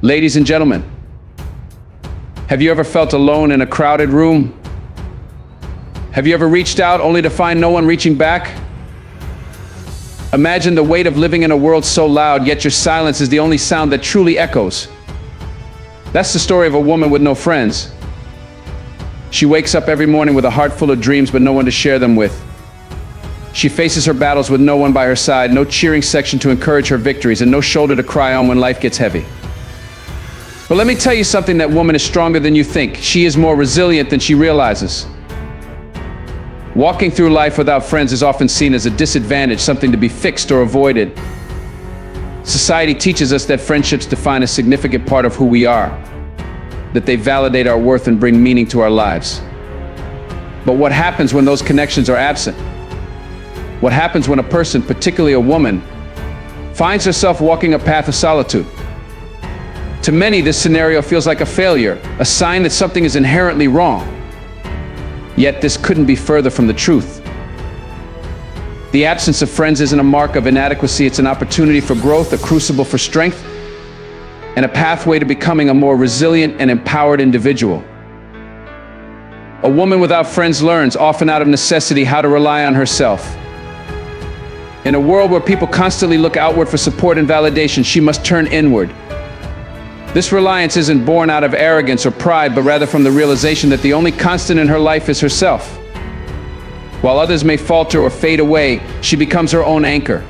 Ladies and gentlemen, have you ever felt alone in a crowded room? Have you ever reached out only to find no one reaching back? Imagine the weight of living in a world so loud, yet your silence is the only sound that truly echoes. That's the story of a woman with no friends. She wakes up every morning with a heart full of dreams, but no one to share them with. She faces her battles with no one by her side, no cheering section to encourage her victories, and no shoulder to cry on when life gets heavy. But let me tell you something, that woman is stronger than you think. She is more resilient than she realizes. Walking through life without friends is often seen as a disadvantage, something to be fixed or avoided. Society teaches us that friendships define a significant part of who we are, that they validate our worth and bring meaning to our lives. But what happens when those connections are absent? What happens when a person, particularly a woman, finds herself walking a path of solitude? To many, this scenario feels like a failure, a sign that something is inherently wrong. Yet this couldn't be further from the truth. The absence of friends isn't a mark of inadequacy, it's an opportunity for growth, a crucible for strength, and a pathway to becoming a more resilient and empowered individual. A woman without friends learns, often out of necessity, how to rely on herself. In a world where people constantly look outward for support and validation, she must turn inward. This reliance isn't born out of arrogance or pride, but rather from the realization that the only constant in her life is herself. While others may falter or fade away, she becomes her own anchor.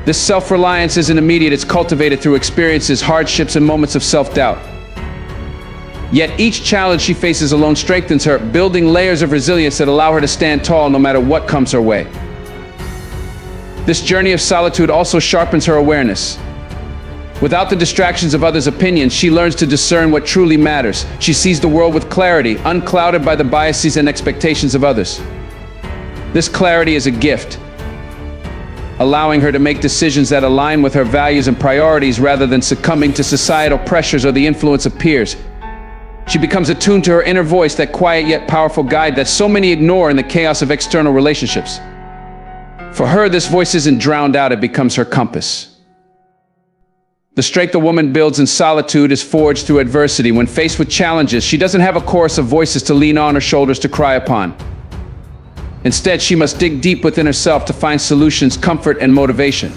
This self-reliance isn't immediate, it's cultivated through experiences, hardships, and moments of self-doubt. Yet each challenge she faces alone strengthens her, building layers of resilience that allow her to stand tall no matter what comes her way. This journey of solitude also sharpens her awareness. Without the distractions of others' opinions, she learns to discern what truly matters. She sees the world with clarity, unclouded by the biases and expectations of others. This clarity is a gift, allowing her to make decisions that align with her values and priorities rather than succumbing to societal pressures or the influence of peers. She becomes attuned to her inner voice, that quiet yet powerful guide that so many ignore in the chaos of external relationships. For her, this voice isn't drowned out, it becomes her compass. The strength a woman builds in solitude is forged through adversity. When faced with challenges, she doesn't have a chorus of voices to lean on or shoulders to cry upon. Instead, she must dig deep within herself to find solutions, comfort, and motivation.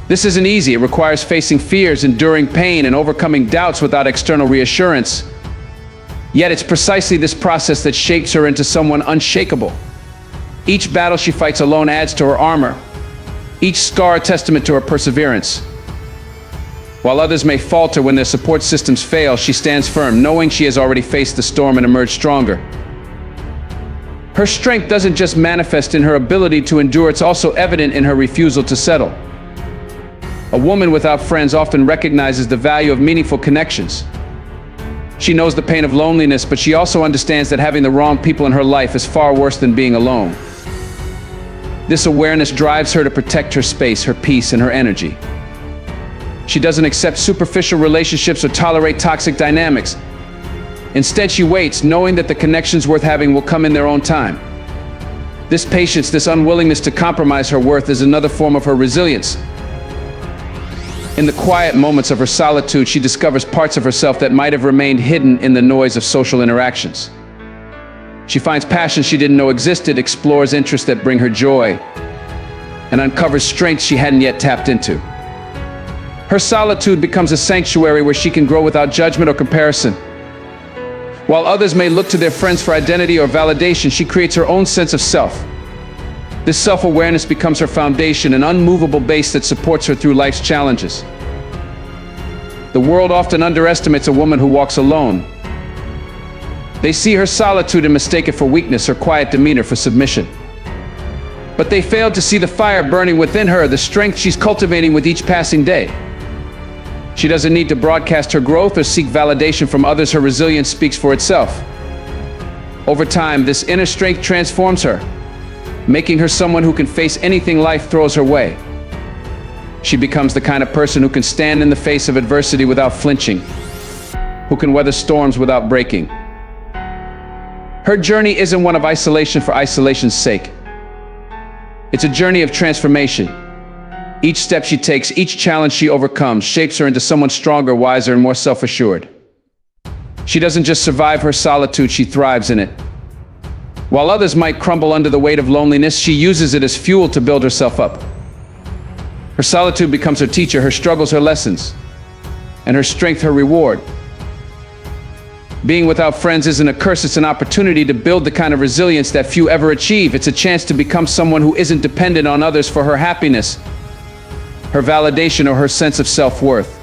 This isn't easy. It requires facing fears, enduring pain, and overcoming doubts without external reassurance. Yet it's precisely this process that shapes her into someone unshakable. Each battle she fights alone adds to her armor, each scar a testament to her perseverance. While others may falter when their support systems fail, she stands firm, knowing she has already faced the storm and emerged stronger. Her strength doesn't just manifest in her ability to endure, it's also evident in her refusal to settle. A woman without friends often recognizes the value of meaningful connections. She knows the pain of loneliness, but she also understands that having the wrong people in her life is far worse than being alone. This awareness drives her to protect her space, her peace, and her energy. She doesn't accept superficial relationships or tolerate toxic dynamics. Instead, she waits, knowing that the connections worth having will come in their own time. This patience, this unwillingness to compromise her worth, is another form of her resilience. In the quiet moments of her solitude, she discovers parts of herself that might have remained hidden in the noise of social interactions. She finds passions she didn't know existed, explores interests that bring her joy, and uncovers strengths she hadn't yet tapped into. Her solitude becomes a sanctuary where she can grow without judgment or comparison. While others may look to their friends for identity or validation, she creates her own sense of self. This self-awareness becomes her foundation, an unmovable base that supports her through life's challenges. The world often underestimates a woman who walks alone. They see her solitude and mistake it for weakness, her quiet demeanor for submission. But they fail to see the fire burning within her, the strength she's cultivating with each passing day. She doesn't need to broadcast her growth or seek validation from others. Her resilience speaks for itself. Over time, this inner strength transforms her, making her someone who can face anything life throws her way. She becomes the kind of person who can stand in the face of adversity without flinching, who can weather storms without breaking. Her journey isn't one of isolation for isolation's sake. It's a journey of transformation, Each step she takes, each challenge she overcomes, shapes her into someone stronger, wiser, and more self-assured. She doesn't just survive her solitude, she thrives in it. While others might crumble under the weight of loneliness, she uses it as fuel to build herself up. Her solitude becomes her teacher, her struggles her lessons, and her strength her reward. Being without friends isn't a curse, it's an opportunity to build the kind of resilience that few ever achieve. It's a chance to become someone who isn't dependent on others for her happiness, her validation, or her sense of self-worth.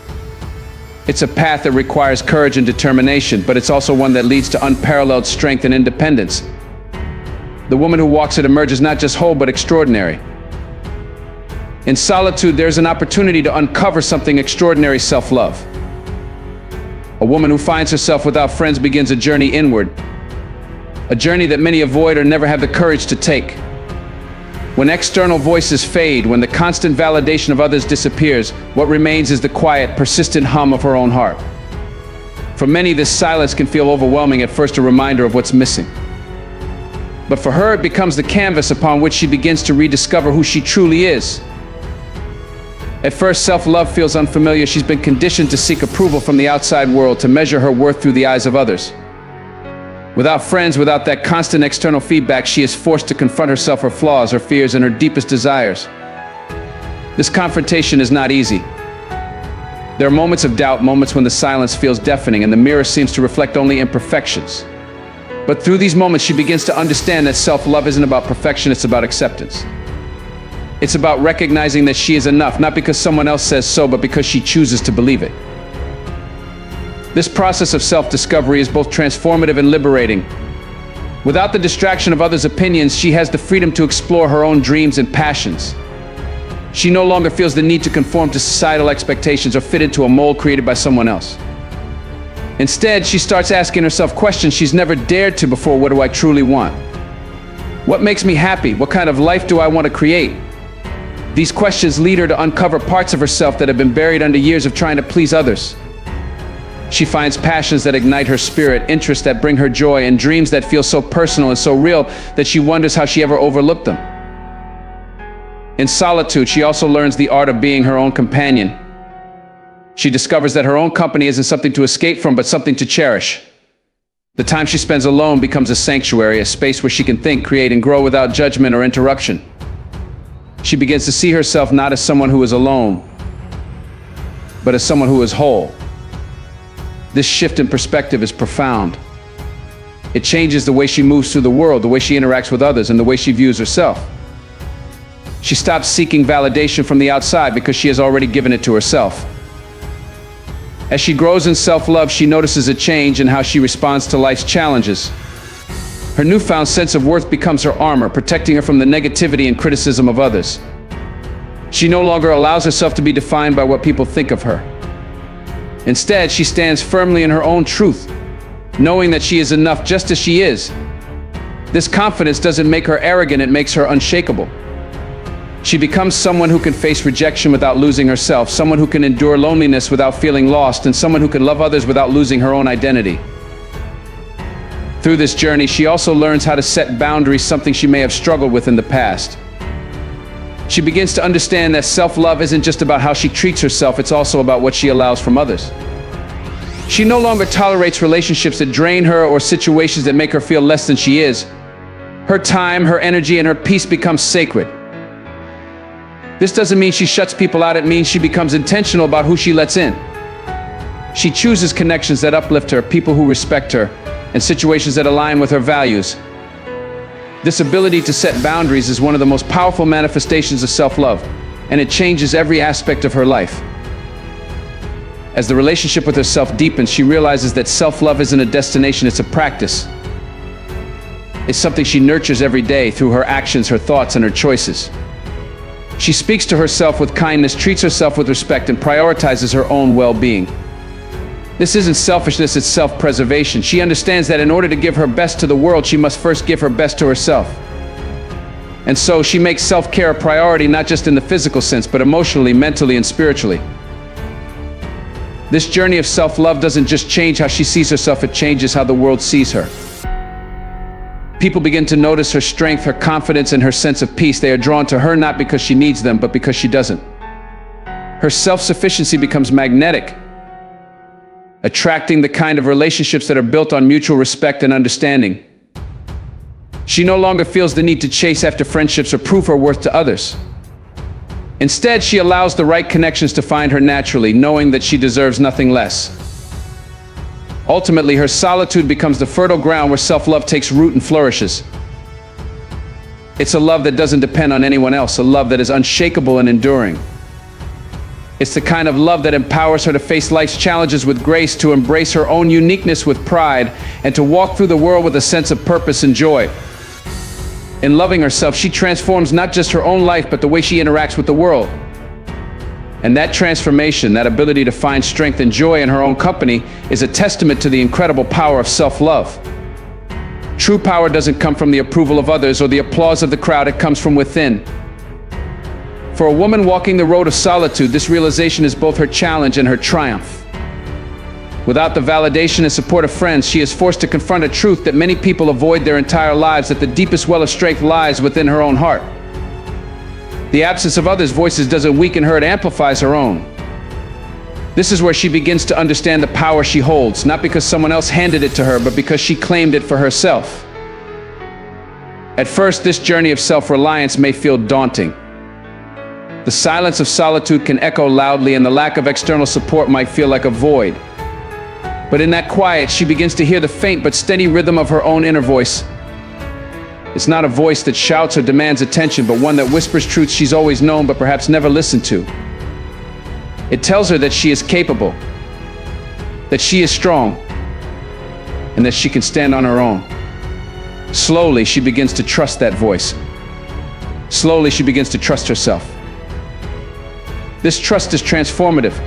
It's a path that requires courage and determination, but it's also one that leads to unparalleled strength and independence. The woman who walks it emerges not just whole, but extraordinary. In solitude, there's an opportunity to uncover something extraordinary: self-love. A woman who finds herself without friends begins a journey inward, a journey that many avoid or never have the courage to take. When external voices fade, when the constant validation of others disappears, what remains is the quiet, persistent hum of her own heart. For many, this silence can feel overwhelming at first, a reminder of what's missing. But for her, it becomes the canvas upon which she begins to rediscover who she truly is. At first, self-love feels unfamiliar. She's been conditioned to seek approval from the outside world, to measure her worth through the eyes of others. Without friends, without that constant external feedback, she is forced to confront herself, her flaws, her fears, and her deepest desires. This confrontation is not easy. There are moments of doubt, moments when the silence feels deafening and the mirror seems to reflect only imperfections. But through these moments, she begins to understand that self-love isn't about perfection, it's about acceptance. It's about recognizing that she is enough, not because someone else says so, but because she chooses to believe it. This process of self-discovery is both transformative and liberating. Without the distraction of others' opinions, she has the freedom to explore her own dreams and passions. She no longer feels the need to conform to societal expectations or fit into a mold created by someone else. Instead, she starts asking herself questions she's never dared to before. What do I truly want? What makes me happy? What kind of life do I want to create? These questions lead her to uncover parts of herself that have been buried under years of trying to please others. She finds passions that ignite her spirit, interests that bring her joy, and dreams that feel so personal and so real that she wonders how she ever overlooked them. In solitude, she also learns the art of being her own companion. She discovers that her own company isn't something to escape from, but something to cherish. The time she spends alone becomes a sanctuary, a space where she can think, create, and grow without judgment or interruption. She begins to see herself not as someone who is alone, but as someone who is whole. This shift in perspective is profound. It changes the way she moves through the world, the way she interacts with others, and the way she views herself. She stops seeking validation from the outside because she has already given it to herself. As she grows in self-love, she notices a change in how she responds to life's challenges. Her newfound sense of worth becomes her armor, protecting her from the negativity and criticism of others. She no longer allows herself to be defined by what people think of her. Instead, she stands firmly in her own truth, knowing that she is enough just as she is. This confidence doesn't make her arrogant, it makes her unshakable. She becomes someone who can face rejection without losing herself, someone who can endure loneliness without feeling lost, and someone who can love others without losing her own identity. Through this journey, she also learns how to set boundaries, something she may have struggled with in the past. She begins to understand that self-love isn't just about how she treats herself, it's also about what she allows from others. She no longer tolerates relationships that drain her or situations that make her feel less than she is. Her time, her energy, and her peace become sacred. This doesn't mean she shuts people out, it means she becomes intentional about who she lets in. She chooses connections that uplift her, people who respect her, and situations that align with her values. This ability to set boundaries is one of the most powerful manifestations of self-love, and it changes every aspect of her life. As the relationship with herself deepens, she realizes that self-love isn't a destination, it's a practice. It's something she nurtures every day through her actions, her thoughts, and her choices. She speaks to herself with kindness, treats herself with respect, and prioritizes her own well-being. This isn't selfishness, it's self-preservation. She understands that in order to give her best to the world, she must first give her best to herself. And so she makes self-care a priority, not just in the physical sense, but emotionally, mentally, and spiritually. This journey of self-love doesn't just change how she sees herself, it changes how the world sees her. People begin to notice her strength, her confidence, and her sense of peace. They are drawn to her not because she needs them, but because she doesn't. Her self-sufficiency becomes magnetic, attracting the kind of relationships that are built on mutual respect and understanding. She no longer feels the need to chase after friendships or prove her worth to others. Instead, she allows the right connections to find her naturally, knowing that she deserves nothing less. Ultimately, her solitude becomes the fertile ground where self-love takes root and flourishes. It's a love that doesn't depend on anyone else, a love that is unshakable and enduring. It's the kind of love that empowers her to face life's challenges with grace, to embrace her own uniqueness with pride, and to walk through the world with a sense of purpose and joy. In loving herself, she transforms not just her own life, but the way she interacts with the world. And that transformation, that ability to find strength and joy in her own company, is a testament to the incredible power of self-love. True power doesn't come from the approval of others or the applause of the crowd, it comes from within. For a woman walking the road of solitude, this realization is both her challenge and her triumph. Without the validation and support of friends, she is forced to confront a truth that many people avoid their entire lives, that the deepest well of strength lies within her own heart. The absence of others' voices doesn't weaken her, it amplifies her own. This is where she begins to understand the power she holds, not because someone else handed it to her, but because she claimed it for herself. At first, this journey of self-reliance may feel daunting. The silence of solitude can echo loudly, and the lack of external support might feel like a void. But in that quiet, she begins to hear the faint but steady rhythm of her own inner voice. It's not a voice that shouts or demands attention, but one that whispers truths she's always known but perhaps never listened to. It tells her that she is capable, that she is strong, and that she can stand on her own. Slowly, she begins to trust that voice. Slowly, she begins to trust herself. This trust is transformative.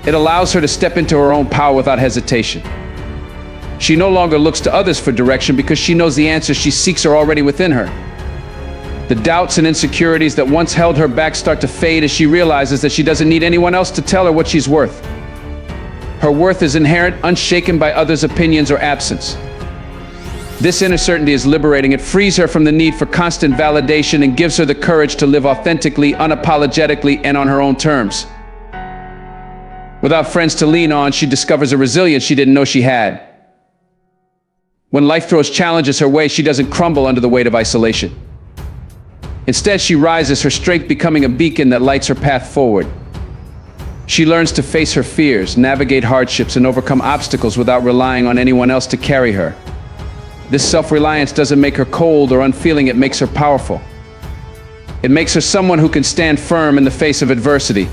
It allows her to step into her own power without hesitation. She no longer looks to others for direction because she knows the answers she seeks are already within her. The doubts and insecurities that once held her back start to fade as she realizes that she doesn't need anyone else to tell her what she's worth. Her worth is inherent, unshaken by others' opinions or absence. This inner certainty is liberating. It frees her from the need for constant validation and gives her the courage to live authentically, unapologetically, and on her own terms. Without friends to lean on, she discovers a resilience she didn't know she had. When life throws challenges her way, she doesn't crumble under the weight of isolation. Instead, she rises, her strength becoming a beacon that lights her path forward. She learns to face her fears, navigate hardships, and overcome obstacles without relying on anyone else to carry her. This self-reliance doesn't make her cold or unfeeling, it makes her powerful. It makes her someone who can stand firm in the face of adversity.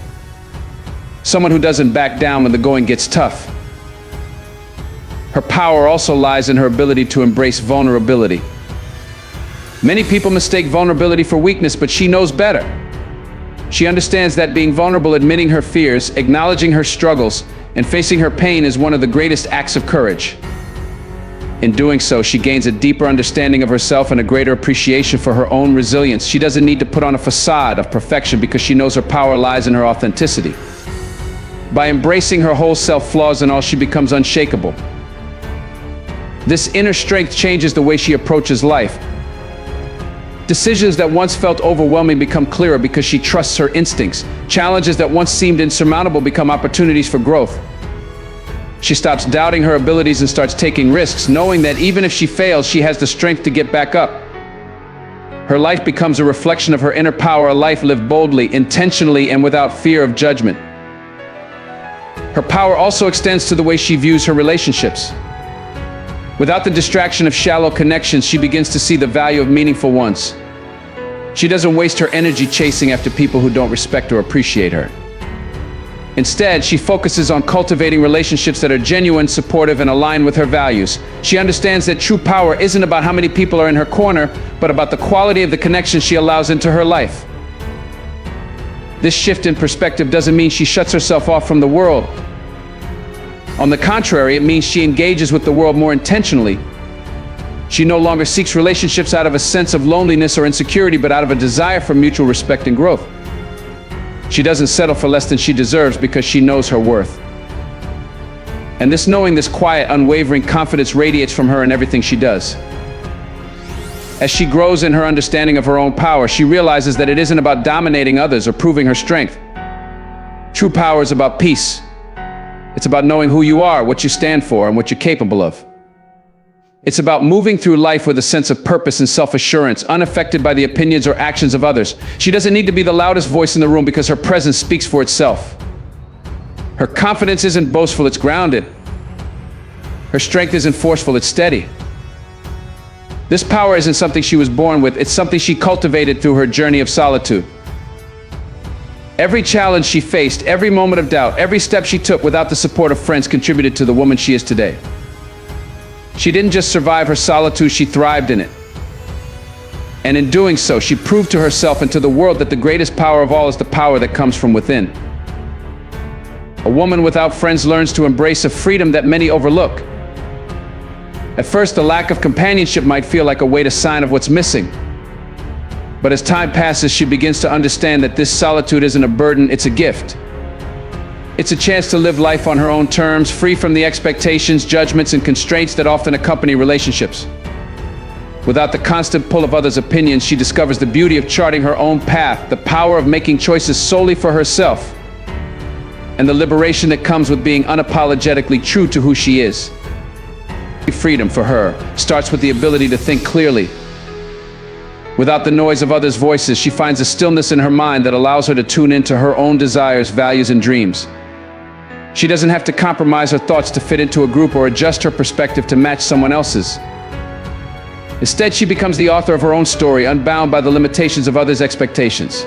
Someone who doesn't back down when the going gets tough. Her power also lies in her ability to embrace vulnerability. Many people mistake vulnerability for weakness, but she knows better. She understands that being vulnerable, admitting her fears, acknowledging her struggles, and facing her pain is one of the greatest acts of courage. In doing so, she gains a deeper understanding of herself and a greater appreciation for her own resilience. She doesn't need to put on a facade of perfection because she knows her power lies in her authenticity. By embracing her whole self, flaws and all, she becomes unshakable. This inner strength changes the way she approaches life. Decisions that once felt overwhelming become clearer because she trusts her instincts. Challenges that once seemed insurmountable become opportunities for growth. She stops doubting her abilities and starts taking risks, knowing that even if she fails, she has the strength to get back up. Her life becomes a reflection of her inner power, a life lived boldly, intentionally, and without fear of judgment. Her power also extends to the way she views her relationships. Without the distraction of shallow connections, she begins to see the value of meaningful ones. She doesn't waste her energy chasing after people who don't respect or appreciate her. Instead, she focuses on cultivating relationships that are genuine, supportive, and aligned with her values. She understands that true power isn't about how many people are in her corner, but about the quality of the connections she allows into her life. This shift in perspective doesn't mean she shuts herself off from the world. On the contrary, it means she engages with the world more intentionally. She no longer seeks relationships out of a sense of loneliness or insecurity, but out of a desire for mutual respect and growth. She doesn't settle for less than she deserves because she knows her worth. And this quiet, unwavering confidence radiates from her in everything she does. As she grows in her understanding of her own power, she realizes that it isn't about dominating others or proving her strength. True power is about peace. It's about knowing who you are, what you stand for, and what you're capable of. It's about moving through life with a sense of purpose and self-assurance, unaffected by the opinions or actions of others. She doesn't need to be the loudest voice in the room because her presence speaks for itself. Her confidence isn't boastful, it's grounded. Her strength isn't forceful, it's steady. This power isn't something she was born with, it's something she cultivated through her journey of solitude. Every challenge she faced, every moment of doubt, every step she took without the support of friends contributed to the woman she is today. She didn't just survive her solitude, she thrived in it. And in doing so, she proved to herself and to the world that the greatest power of all is the power that comes from within. A woman without friends learns to embrace a freedom that many overlook. At first, the lack of companionship might feel like a weight, a sign of what's missing. But as time passes, she begins to understand that this solitude isn't a burden, it's a gift. It's a chance to live life on her own terms, free from the expectations, judgments, and constraints that often accompany relationships. Without the constant pull of others' opinions, she discovers the beauty of charting her own path, the power of making choices solely for herself, and the liberation that comes with being unapologetically true to who she is. Freedom for her starts with the ability to think clearly. Without the noise of others' voices, she finds a stillness in her mind that allows her to tune into her own desires, values, and dreams. She doesn't have to compromise her thoughts to fit into a group or adjust her perspective to match someone else's. Instead, she becomes the author of her own story, unbound by the limitations of others' expectations.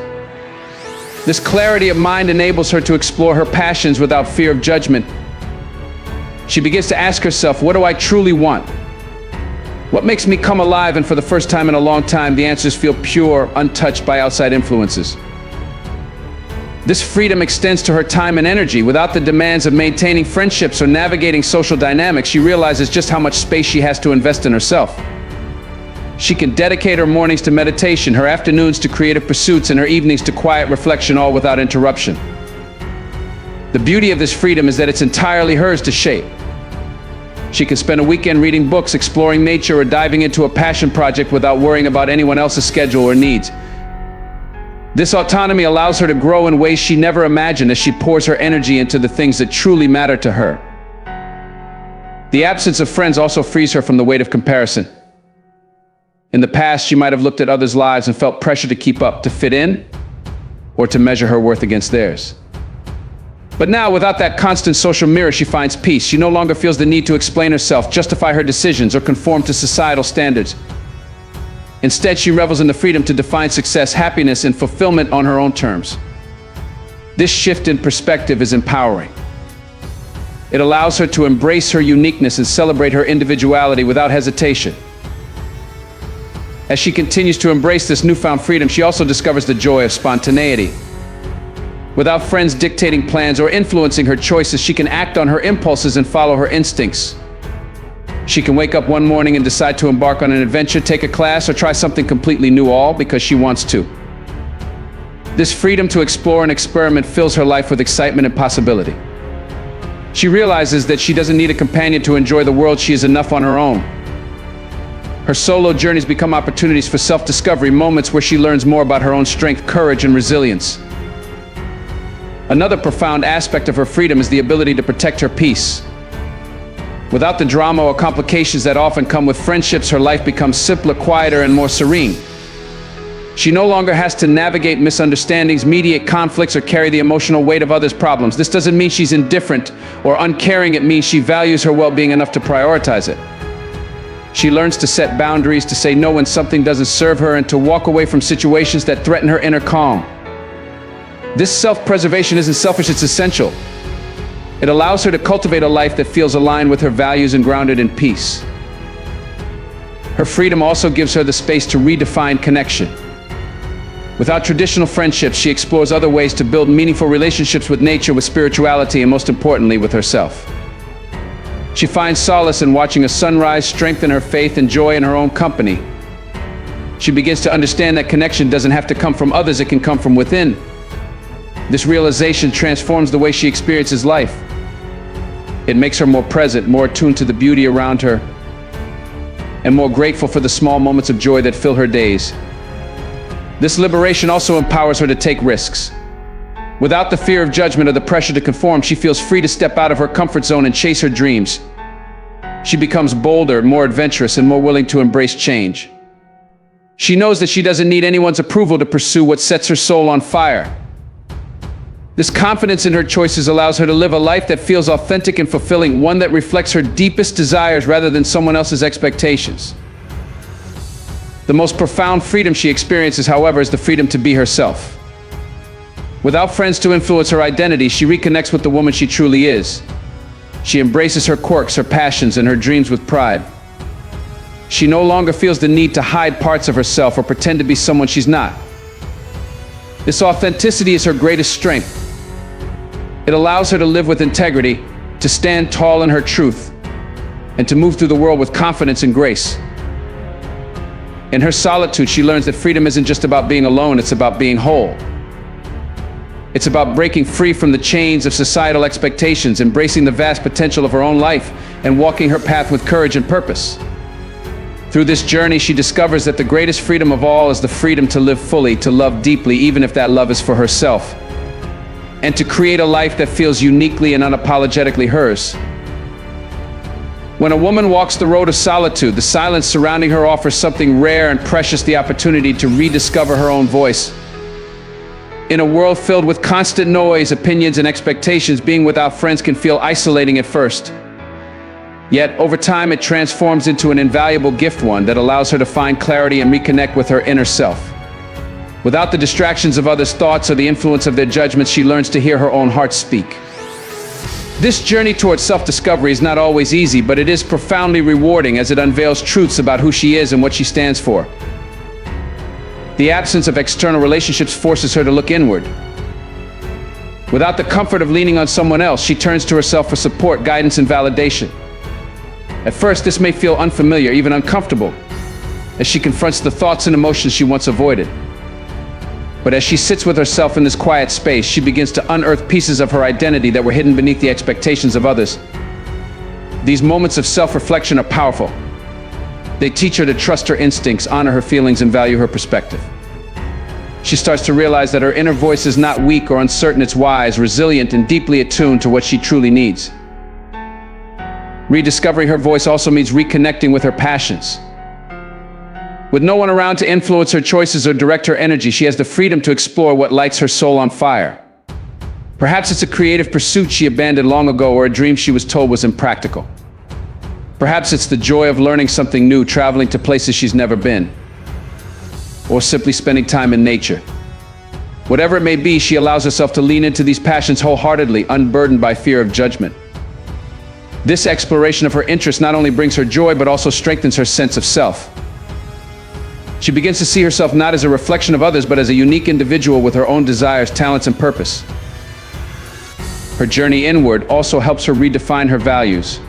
This clarity of mind enables her to explore her passions without fear of judgment. She begins to ask herself, what do I truly want? What makes me come alive? And for the first time in a long time, the answers feel pure, untouched by outside influences. This freedom extends to her time and energy. Without the demands of maintaining friendships or navigating social dynamics, she realizes just how much space she has to invest in herself. She can dedicate her mornings to meditation, her afternoons to creative pursuits, and her evenings to quiet reflection, all without interruption. The beauty of this freedom is that it's entirely hers to shape. She can spend a weekend reading books, exploring nature, or diving into a passion project without worrying about anyone else's schedule or needs. This autonomy allows her to grow in ways she never imagined as she pours her energy into the things that truly matter to her. The absence of friends also frees her from the weight of comparison. In the past, she might have looked at others' lives and felt pressure to keep up, to fit in, or to measure her worth against theirs. But now, without that constant social mirror, she finds peace. She no longer feels the need to explain herself, justify her decisions, or conform to societal standards. Instead, she revels in the freedom to define success, happiness, and fulfillment on her own terms. This shift in perspective is empowering. It allows her to embrace her uniqueness and celebrate her individuality without hesitation. As she continues to embrace this newfound freedom, she also discovers the joy of spontaneity. Without friends dictating plans or influencing her choices, she can act on her impulses and follow her instincts. She can wake up one morning and decide to embark on an adventure, take a class, or try something completely new, all because she wants to. This freedom to explore and experiment fills her life with excitement and possibility. She realizes that she doesn't need a companion to enjoy the world. She is enough on her own. Her solo journeys become opportunities for self-discovery, moments where she learns more about her own strength, courage, and resilience. Another profound aspect of her freedom is the ability to protect her peace. Without the drama or complications that often come with friendships, her life becomes simpler, quieter, and more serene. She no longer has to navigate misunderstandings, mediate conflicts, or carry the emotional weight of others' problems. This doesn't mean she's indifferent or uncaring. It means she values her well-being enough to prioritize it. She learns to set boundaries, to say no when something doesn't serve her, and to walk away from situations that threaten her inner calm. This self-preservation isn't selfish, it's essential. It allows her to cultivate a life that feels aligned with her values and grounded in peace. Her freedom also gives her the space to redefine connection. Without traditional friendships, she explores other ways to build meaningful relationships with nature, with spirituality, and most importantly, with herself. She finds solace in watching a sunrise, strength in her faith, and joy in her own company. She begins to understand that connection doesn't have to come from others, it can come from within. This realization transforms the way she experiences life. It makes her more present, more attuned to the beauty around her, and more grateful for the small moments of joy that fill her days. This liberation also empowers her to take risks. Without the fear of judgment or the pressure to conform, she feels free to step out of her comfort zone and chase her dreams. She becomes bolder, more adventurous, and more willing to embrace change. She knows that she doesn't need anyone's approval to pursue what sets her soul on fire. This confidence in her choices allows her to live a life that feels authentic and fulfilling, one that reflects her deepest desires rather than someone else's expectations. The most profound freedom she experiences, however, is the freedom to be herself. Without friends to influence her identity, she reconnects with the woman she truly is. She embraces her quirks, her passions, and her dreams with pride. She no longer feels the need to hide parts of herself or pretend to be someone she's not. This authenticity is her greatest strength. It allows her to live with integrity, to stand tall in her truth, and to move through the world with confidence and grace. In her solitude, she learns that freedom isn't just about being alone, it's about being whole. It's about breaking free from the chains of societal expectations, embracing the vast potential of her own life, and walking her path with courage and purpose. Through this journey, she discovers that the greatest freedom of all is the freedom to live fully, to love deeply, even if that love is for herself, and to create a life that feels uniquely and unapologetically hers. When a woman walks the road of solitude, the silence surrounding her offers something rare and precious: the opportunity to rediscover her own voice. In a world filled with constant noise, opinions, and expectations, being without friends can feel isolating at first. Yet, over time, it transforms into an invaluable gift, one that allows her to find clarity and reconnect with her inner self. Without the distractions of others' thoughts or the influence of their judgments, she learns to hear her own heart speak. This journey towards self-discovery is not always easy, but it is profoundly rewarding as it unveils truths about who she is and what she stands for. The absence of external relationships forces her to look inward. Without the comfort of leaning on someone else, she turns to herself for support, guidance, and validation. At first, this may feel unfamiliar, even uncomfortable, as she confronts the thoughts and emotions she once avoided. But as she sits with herself in this quiet space, she begins to unearth pieces of her identity that were hidden beneath the expectations of others. These moments of self-reflection are powerful. They teach her to trust her instincts, honor her feelings, and value her perspective. She starts to realize that her inner voice is not weak or uncertain, it's wise, resilient, and deeply attuned to what she truly needs. Rediscovering her voice also means reconnecting with her passions. With no one around to influence her choices or direct her energy, she has the freedom to explore what lights her soul on fire. Perhaps it's a creative pursuit she abandoned long ago, or a dream she was told was impractical. Perhaps it's the joy of learning something new, traveling to places she's never been, or simply spending time in nature. Whatever it may be, she allows herself to lean into these passions wholeheartedly, unburdened by fear of judgment. This exploration of her interests not only brings her joy, but also strengthens her sense of self. She begins to see herself not as a reflection of others, but as a unique individual with her own desires, talents, and purpose. Her journey inward also helps her redefine her values.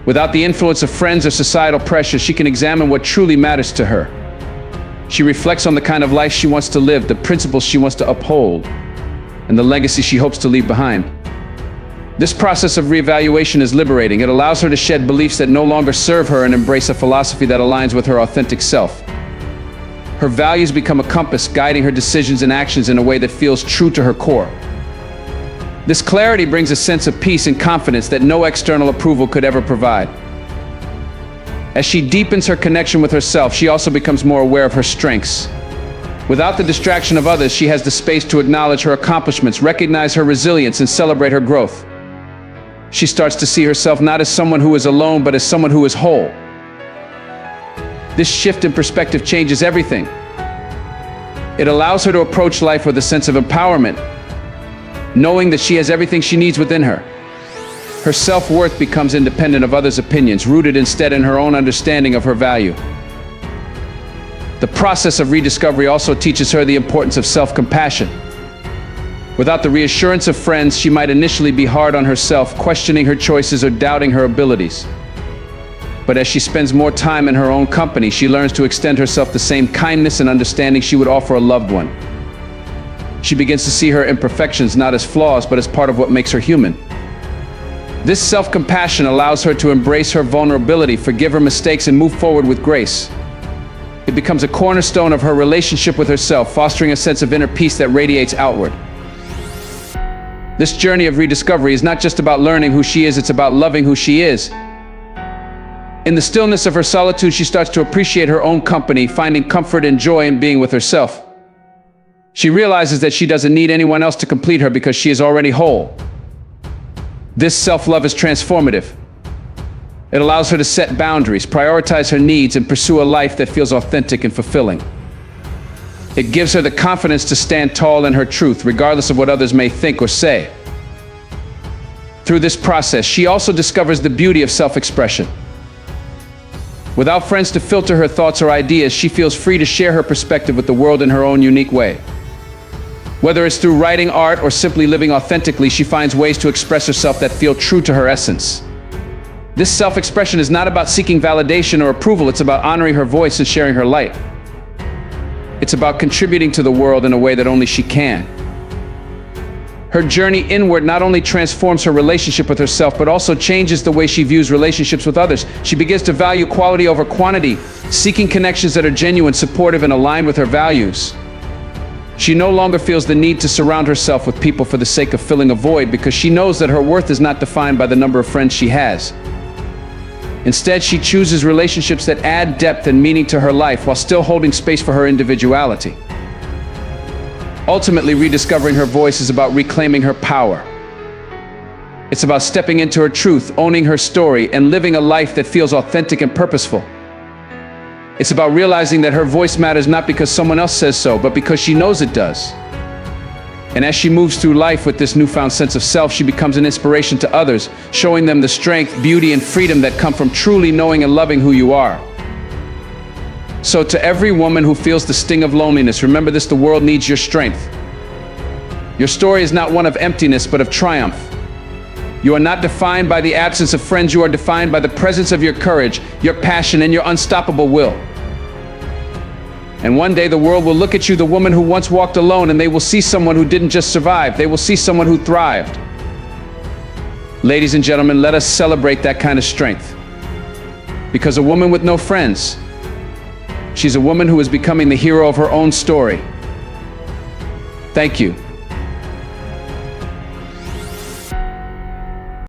Without the influence of friends or societal pressure, she can examine what truly matters to her. She reflects on the kind of life she wants to live, the principles she wants to uphold, and the legacy she hopes to leave behind. This process of reevaluation is liberating. It allows her to shed beliefs that no longer serve her and embrace a philosophy that aligns with her authentic self. Her values become a compass, guiding her decisions and actions in a way that feels true to her core. This clarity brings a sense of peace and confidence that no external approval could ever provide. As she deepens her connection with herself, she also becomes more aware of her strengths. Without the distraction of others, she has the space to acknowledge her accomplishments, recognize her resilience, and celebrate her growth. She starts to see herself not as someone who is alone, but as someone who is whole. This shift in perspective changes everything. It allows her to approach life with a sense of empowerment, knowing that she has everything she needs within her. Her self-worth becomes independent of others' opinions, rooted instead in her own understanding of her value. The process of rediscovery also teaches her the importance of self-compassion. Without the reassurance of friends, she might initially be hard on herself, questioning her choices or doubting her abilities. But as she spends more time in her own company, she learns to extend herself the same kindness and understanding she would offer a loved one. She begins to see her imperfections not as flaws, but as part of what makes her human. This self-compassion allows her to embrace her vulnerability, forgive her mistakes, and move forward with grace. It becomes a cornerstone of her relationship with herself, fostering a sense of inner peace that radiates outward. This journey of rediscovery is not just about learning who she is, it's about loving who she is. In the stillness of her solitude, she starts to appreciate her own company, finding comfort and joy in being with herself. She realizes that she doesn't need anyone else to complete her because she is already whole. This self-love is transformative. It allows her to set boundaries, prioritize her needs, and pursue a life that feels authentic and fulfilling. It gives her the confidence to stand tall in her truth, regardless of what others may think or say. Through this process, she also discovers the beauty of self-expression. Without friends to filter her thoughts or ideas, she feels free to share her perspective with the world in her own unique way. Whether it's through writing, art, or simply living authentically, she finds ways to express herself that feel true to her essence. This self-expression is not about seeking validation or approval, it's about honoring her voice and sharing her light. It's about contributing to the world in a way that only she can. Her journey inward not only transforms her relationship with herself, but also changes the way she views relationships with others. She begins to value quality over quantity, seeking connections that are genuine, supportive, and aligned with her values. She no longer feels the need to surround herself with people for the sake of filling a void, because she knows that her worth is not defined by the number of friends she has. Instead, she chooses relationships that add depth and meaning to her life while still holding space for her individuality. Ultimately, rediscovering her voice is about reclaiming her power. It's about stepping into her truth, owning her story, and living a life that feels authentic and purposeful. It's about realizing that her voice matters not because someone else says so, but because she knows it does. And as she moves through life with this newfound sense of self, she becomes an inspiration to others, showing them the strength, beauty, and freedom that come from truly knowing and loving who you are. So to every woman who feels the sting of loneliness, remember this: the world needs your strength. Your story is not one of emptiness, but of triumph. You are not defined by the absence of friends, you are defined by the presence of your courage, your passion, and your unstoppable will. And one day the world will look at you, the woman who once walked alone, and they will see someone who didn't just survive, they will see someone who thrived. Ladies and gentlemen, let us celebrate that kind of strength. Because a woman with no friends, she's a woman who is becoming the hero of her own story. Thank you.